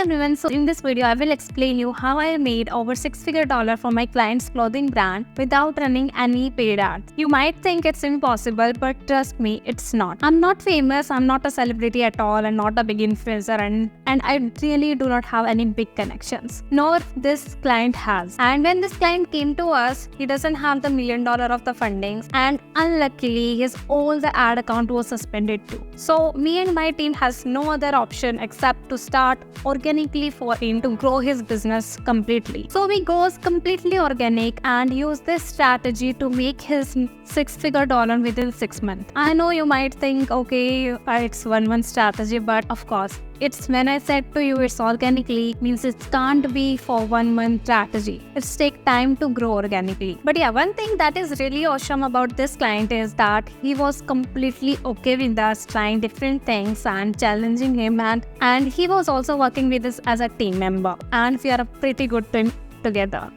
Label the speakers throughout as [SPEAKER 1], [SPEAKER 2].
[SPEAKER 1] everyone, so in this video I will explain you how I made over $6-figure for my client's clothing brand without running any paid ads. You might think it's impossible, but trust me, it's not. I'm not famous, I'm not a celebrity at all, and not a big influencer, and I really do not have any big connections. Nor this client has. And when this client came to us, he doesn't have the $1 million of the fundings, and unluckily his all the ad account was suspended too. So me and my team has no other option except to start organically for him to grow his business completely. So we goes completely organic and use this strategy to make his $6-figure within 6 months. I know you might think, okay, it's one strategy, but of course, it's when I said to you it's organically, means it can't be for 1 month strategy. It's take time to grow organically. But yeah, one thing that is really awesome about this client is that he was completely okay with us trying different things and challenging him, and he was also working with us as a team member, and we are a pretty good team together.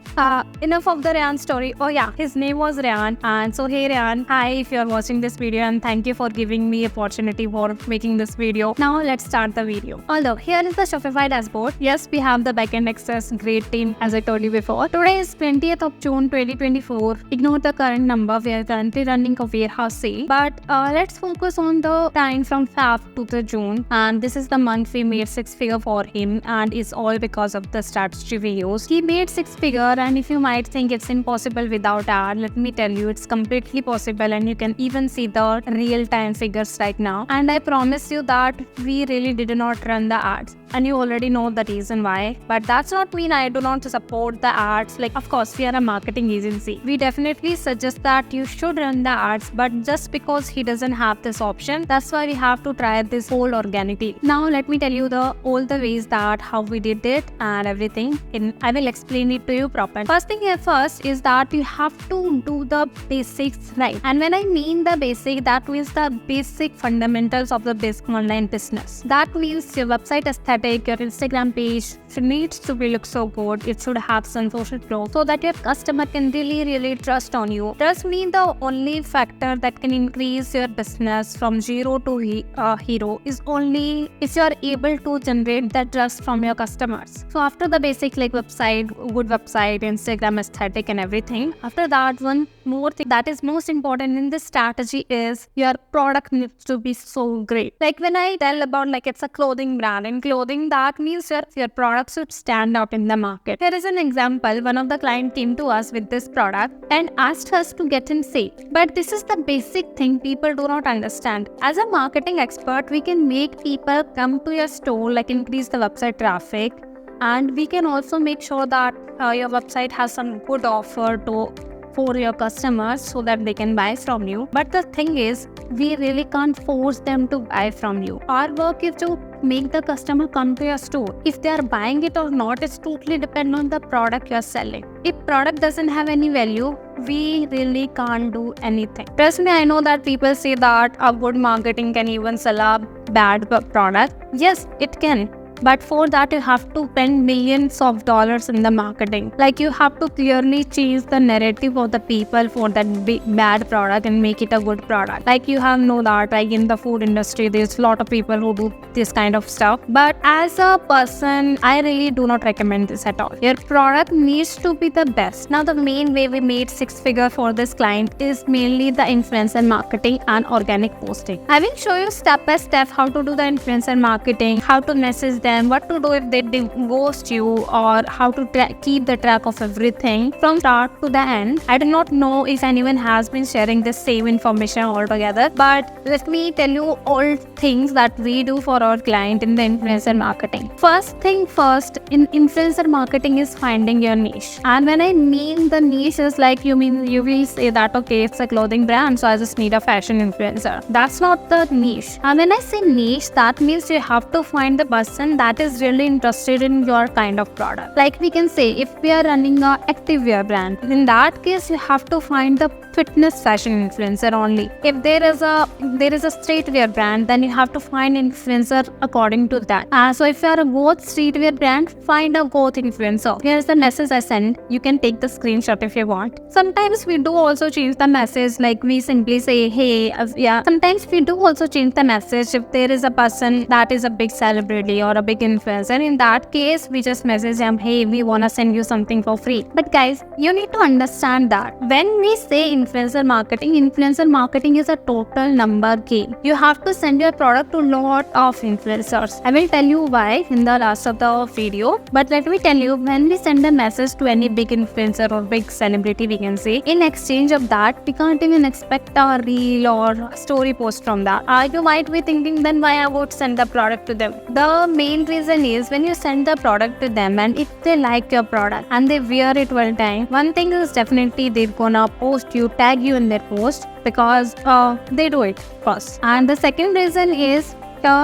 [SPEAKER 1] Enough of the Ryan story. Oh yeah, his name was Ryan. And so hey Ryan, hi if you are watching this video, and thank you for giving me opportunity for making this video. Now let's start the video. Although here is the Shopify dashboard. Yes, we have the backend access, great team as I told you before. Today is 20th of June 2024. Ignore the current number, we are currently running a warehouse sale. But let's focus on the time from Feb to the June, and this is the month we made 6-figure for him, and it's all because of the strategy we used. He made 6-figure, and if you might think it's impossible without ad, let me tell you it's completely possible, and you can even see the real-time figures right now. And I promise you that we really did not run the ads, and you already know the reason why. But that's not mean I do not support the ads. Like, of course, we are a marketing agency. We definitely suggest that you should run the ads, but just because he doesn't have this option, that's why we have to try this whole organically. Now let me tell you all the ways that how we did it and everything, and I will explain it to you proper. First thing here first is that you have to do the basics right. And when I mean the basic, that means the basic fundamentals of the basic online business. That means your website aesthetic, your Instagram page needs to be look so good. It should have some social proof so that your customer can really trust on you. Trust me, the only factor that can increase your business from zero to hero is only if you are able to generate that trust from your customers. So after the basic like website, good website, Instagram aesthetic and everything, after that, one more thing that is most important in this strategy is your product needs to be so great. Like when I tell about like it's a clothing brand, and clothing, that means your product should stand out in the market. Here is an example. One of the client came to us with this product and asked us to get him sale. But this is the basic thing people do not understand. As a marketing expert, we can make people come to your store, like increase the website traffic, and we can also make sure that your website has some good offer for your customers so that they can buy from you. But the thing is, we really can't force them to buy from you. Our work is to make the customer come to your store. If they are buying it or not, it's totally depend on the product you're selling. If product doesn't have any value, we really can't do anything. Trust me, I know that people say that a good marketing can even sell a bad product. Yes, it can. But for that, you have to spend millions of dollars in the marketing. Like you have to clearly change the narrative of the people for that bad product and make it a good product. Like you have know that like in the food industry, there's a lot of people who do this kind of stuff. But as a person, I really do not recommend this at all. Your product needs to be the best. Now, the main way we made 6-figure for this client is mainly the influencer marketing and organic posting. I will show you step by step how to do the influencer marketing, how to message them, what to do if they ghost you, or how to keep the track of everything from start to the end. I do not know if anyone has been sharing this same information altogether, but let me tell you all things that we do for our client in the influencer marketing. First thing first, in influencer marketing is finding your niche. And when I mean the niche is like you will say that okay, it's a clothing brand, so I just need a fashion influencer. That's not the niche. And when I say niche, that means you have to find the person that is really interested in your kind of product. Like we can say if we are running a activewear brand, in that case you have to find the fitness fashion influencer only. If there is a streetwear brand, then you have to find influencer according to that. So if you are a goth streetwear brand, find a goth influencer. Here's the message I sent. You can take the screenshot if you want. Sometimes we do also change the message, like we simply say hey, yeah. Sometimes we do also change the message if there is a person that is a big celebrity or a big influencer. In that case, we just message them, hey, we wanna send you something for free. But guys, you need to understand that when we say influencer marketing is a total number game. You have to send your product to lot of influencers. I will tell you why in the last of the video. But let me tell you, when we send a message to any big influencer or big celebrity, we can say, in exchange of that, we can't even expect a reel or story post from that. You might be thinking, then why I would send the product to them? The main reason is when you send the product to them and if they like your product and they wear it one time, one thing is definitely they're gonna post you, tag you in their post because they do it first. And the second reason is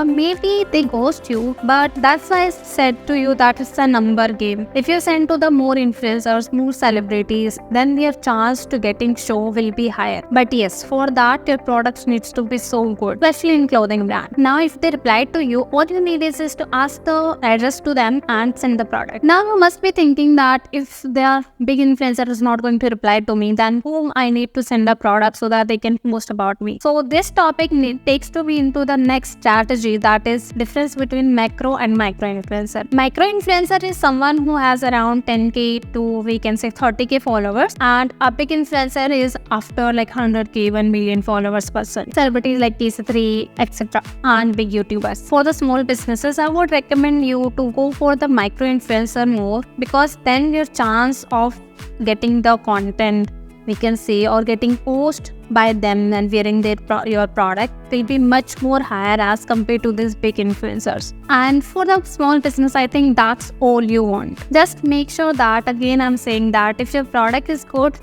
[SPEAKER 1] maybe they ghost you, but that's why I said to you that it's a number game. If you send to the more influencers, more celebrities, then your chance to getting show will be higher. But yes, for that your products needs to be so good, especially in clothing brand. Now if they reply to you, all you need is to ask the address to them and send the product. Now you must be thinking that if their big influencer is not going to reply to me, then whom I need to send a product so that they can post about me. So this topic takes to be into the next strategy, that is difference between macro and micro influencer. Micro influencer is someone who has around 10k to we can say 30k followers, and a big influencer is after like 100k 1 million followers person. Celebrities like TC3 etc. and big YouTubers. For the small businesses, I would recommend you to go for the micro influencer more, because then your chance of getting the content we can say or getting post by them and wearing your product will be much more higher as compared to these big influencers. And for the small business, I think that's all you want. Just make sure that, again I'm saying that if your product is good,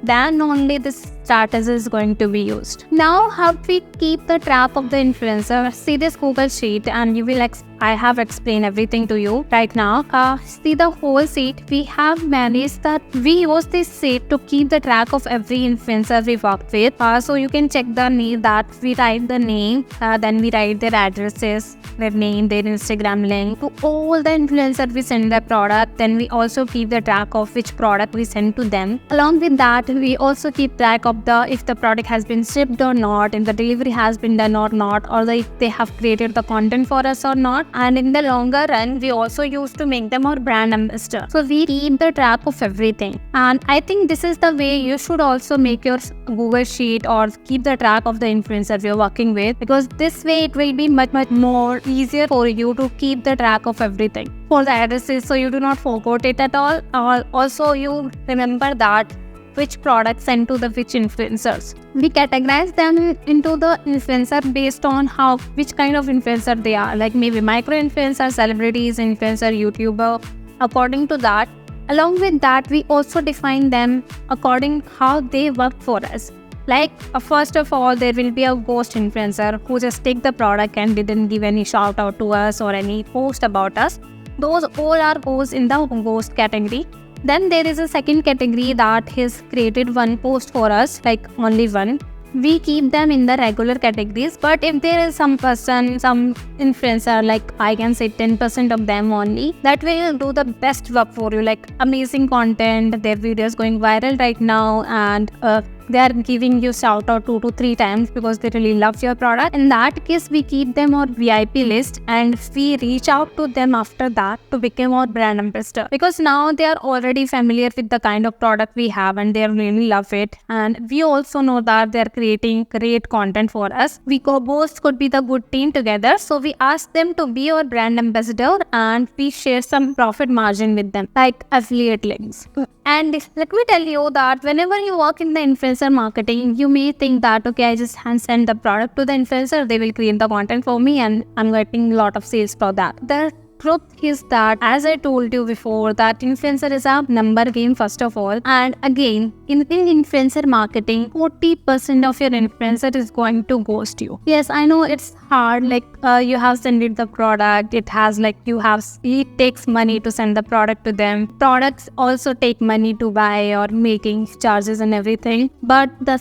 [SPEAKER 1] then only this strategy is going to be used. Now how do we keep the track of the influencer? See this Google sheet and you will I have explained everything to you right now. See the whole sheet. We have managed that we use this sheet to keep the track of every influencer we worked with. So you can check the name, that we write the name, then we write their addresses, their name, their Instagram link to all the influencers we send the product. Then we also keep the track of which product we send to them. Along with that, we also keep track of if the product has been shipped or not, if the delivery has been done or not, or if they have created the content for us or not. And in the longer run, we also used to make them our brand ambassador. So we keep the track of everything. And I think this is the way you should also make your Google sheet or keep the track of the influencer you're working with, because this way it will be much more easier for you to keep the track of everything. For the addresses, so you do not forget it at all. Also you remember that which products sent to the which influencers. We categorize them into the influencer based on which kind of influencer they are, like maybe micro influencer, celebrities, influencer, YouTuber, according to that. Along with that, we also define them according how they work for us. Like first of all, there will be a ghost influencer who just take the product and didn't give any shout out to us or any post about us. Those all goes in the ghost category. Then there is a second category that has created one post for us, like only one. We keep them in the regular categories. But if there is some person, some influencer, like I can say 10% of them only, that will do the best work for you, like amazing content, their videos going viral right now, and they are giving you shout out 2 to 3 times because they really love your product. In that case, we keep them on VIP list and we reach out to them after that to become our brand ambassador, because now they are already familiar with the kind of product we have and they really love it. And we also know that they are creating great content for us. We both could be the good team together. So we ask them to be our brand ambassador and we share some profit margin with them, like affiliate links. And let me tell you that whenever you work in the influencer marketing, you may think that, okay, I just send the product to the influencer, they will create the content for me and I'm getting a lot of sales for that. The truth is that, as I told you before, that influencer is a number game first of all. And again, in influencer marketing, 40% of your influencer is going to ghost you. Yes, I know it's hard, like you have sent it the product, it takes money to send the product to them. Products also take money to buy or making charges and everything. But the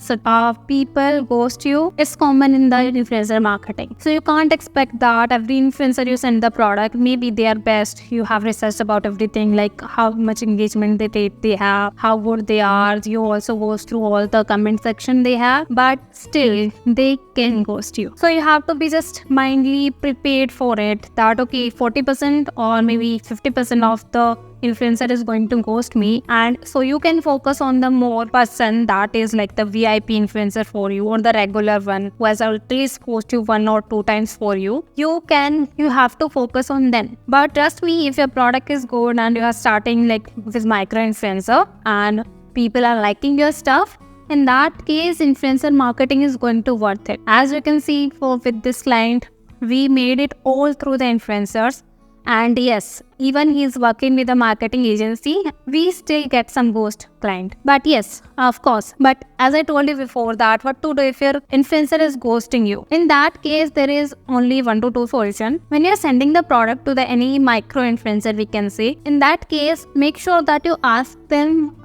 [SPEAKER 1] people ghost you. It's common in the influencer marketing. So you can't expect that every influencer you send the product, maybe they are best. You have researched about everything, like how much engagement they have, how good they are. You also go through all the comment section they have, but still they can ghost you. So you have to be just just mindly prepared for it that okay, 40% or maybe 50% of the influencer is going to ghost me, and so you can focus on the more person that is like the VIP influencer for you, or the regular one who has at least post you 1 or 2 times for you. You have to focus on them. But trust me, if your product is good and you are starting like with micro influencer and people are liking your stuff, in that case influencer marketing is going to worth it. As you can see, with this client, we made it all through the influencers. And yes, even he's working with a marketing agency, we still get some ghost client. But yes, of course. But as I told you before, that what to do if your influencer is ghosting you. In that case, there is only 1 to 2 solution. When you're sending the product to any micro influencer, we can say, in that case, make sure that you ask them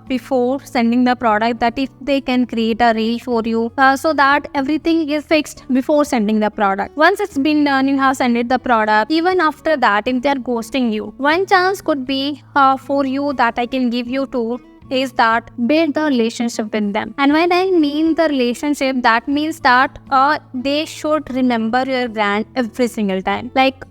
[SPEAKER 1] before sending the product that if they can create a reel for you, so that everything is fixed before sending the product. Once it's been done, you have sent it the product. Even after that, if they're ghosting you, one chance could be for you that I can give you to is that build the relationship with them. And when I mean the relationship, that means that they should remember your brand every single time. Like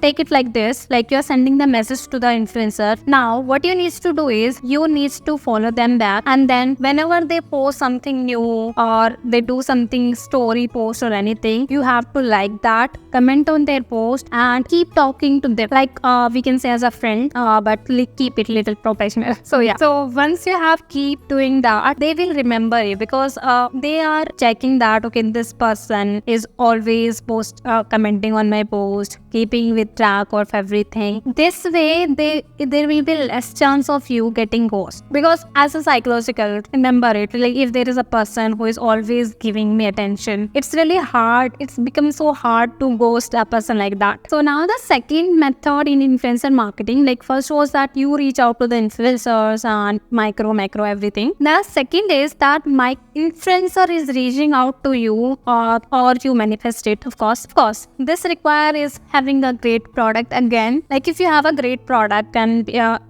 [SPEAKER 1] take it like this, like you're sending the message to the influencer. Now what you need to do is you need to follow them back, and then whenever they post something new or they do something story post or anything, you have to like that, comment on their post and keep talking to them like we can say as a friend, but keep it little professional. So yeah, so once you have keep doing that, they will remember you because they are checking that okay, this person is always commenting on my post, keeping with track of everything. This way there will be less chance of you getting ghost, because as a psychological, remember it, like if there is a person who is always giving me attention, it's really hard, it's become so hard to ghost a person like that. So now the second method in influencer marketing, like first was that you reach out to the influencers and macro everything. The second is that my influencer is reaching out to you, or you manifest it. Of course this requires having a great product. Again, like if you have a great product and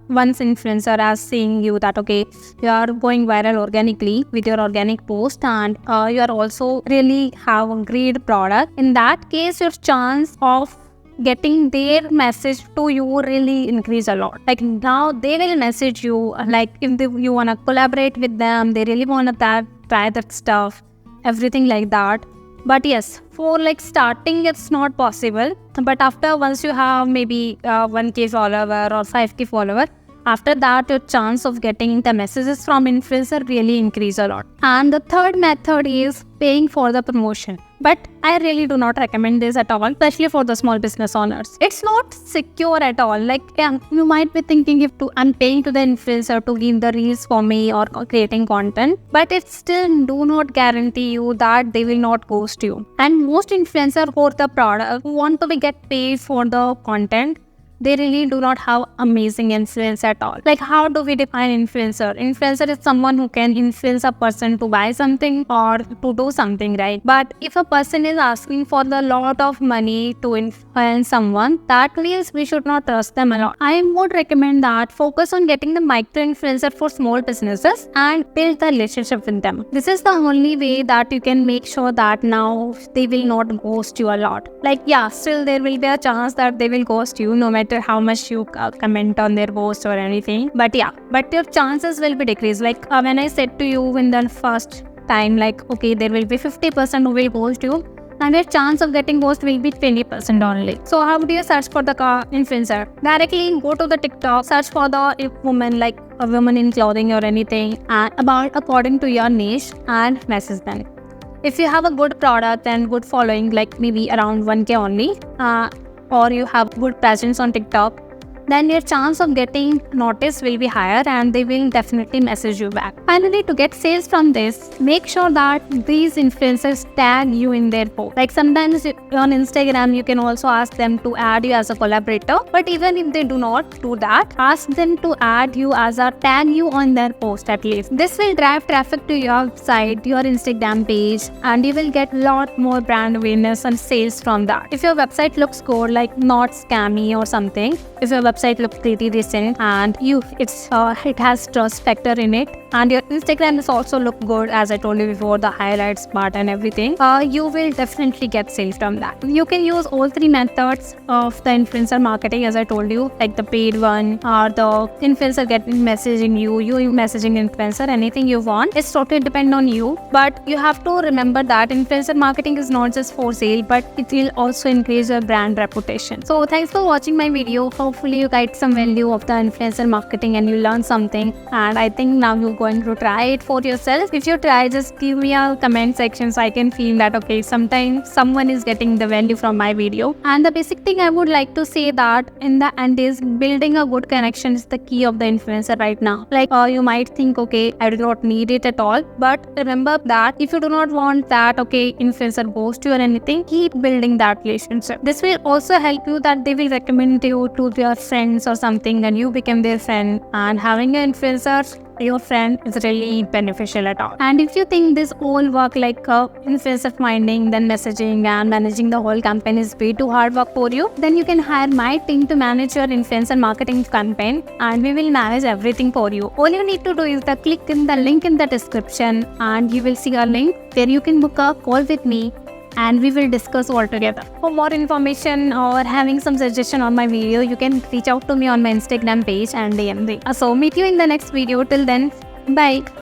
[SPEAKER 1] once influencer is seeing you that okay, you are going viral organically with your organic post, and you are also really have a great product, in that case your chance of getting their message to you really increase a lot. Like now they will message you, like if you want to collaborate with them, they really want to try that stuff, everything like that. But yes, for like starting it's not possible, but after once you have maybe 1k follower or 5k follower, after that your chance of getting the messages from influencer really increase a lot. And the third method is paying for the promotion. But I really do not recommend this at all, especially for the small business owners. It's not secure at all. Like you might be thinking I'm paying to the influencer to give the reels for me or creating content, but it still do not guarantee you that they will not ghost you. And most influencers for the product who want to get paid for the content, they really do not have amazing influence at all. Like how do we define influencer? Influencer is someone who can influence a person to buy something or to do something, right? But if a person is asking for the lot of money to influence someone, that means we should not trust them a lot. I would recommend that focus on getting the micro influencer for small businesses and build the relationship with them. This is the only way that you can make sure that now they will not ghost you a lot. Like yeah, still there will be a chance that they will ghost you no matter how much you comment on their post or anything, but your chances will be decreased. Like when I said to you in the first time, like okay, there will be 50% who will ghost you, and your chance of getting ghost will be 20% only. So how do you search for the influencer? Directly go to the TikTok, search for the woman, like a woman in clothing or anything, and about according to your niche, and message them. If you have a good product and good following, like maybe around 1k only, or you have good presence on TikTok, then your chance of getting noticed will be higher and they will definitely message you back. Finally, to get sales from this, make sure that these influencers tag you in their post. Like sometimes on Instagram, you can also ask them to add you as a collaborator. But even if they do not do that, ask them to add you as a tag you on their post at least. This will drive traffic to your site, your Instagram page, and you will get a lot more brand awareness and sales from that. If your website looks good, like not scammy or something, if your website website looks pretty decent, and it has trust factor in it, and your Instagram is also look good, as I told you before, the highlights part and everything, you will definitely get sales from that. You can use all three methods of the influencer marketing, as I told you, like the paid one or the influencer messaging you messaging influencer, anything you want. It's totally depend on you, but you have to remember that influencer marketing is not just for sale, but it will also increase your brand reputation. So thanks for watching my video. Hopefully you get some value of the influencer marketing and you learn something, and I think now you're going to try it for yourself. If you try, just give me a comment section so I can feel that okay, sometimes someone is getting the value from my video. And the basic thing I would like to say that in the end is building a good connection is the key of the influencer right now. Like you might think, okay, I do not need it at all, but remember that if you do not want that okay influencer ghost you or anything, keep building that relationship. This will also help you that they will recommend you to their friends or something and you become their friend, and having an influencer your friend is really beneficial at all. And if you think this all work like influencer finding, then messaging and managing the whole campaign is way too hard work for you, then you can hire my team to manage your influencer marketing campaign, and we will manage everything for you. All you need to do is click in the link in the description, and you will see a link where you can book a call with me, and we will discuss all together. For more information or having some suggestion on my video, you can reach out to me on my Instagram page and DM me. So meet you in the next video. Till then, bye.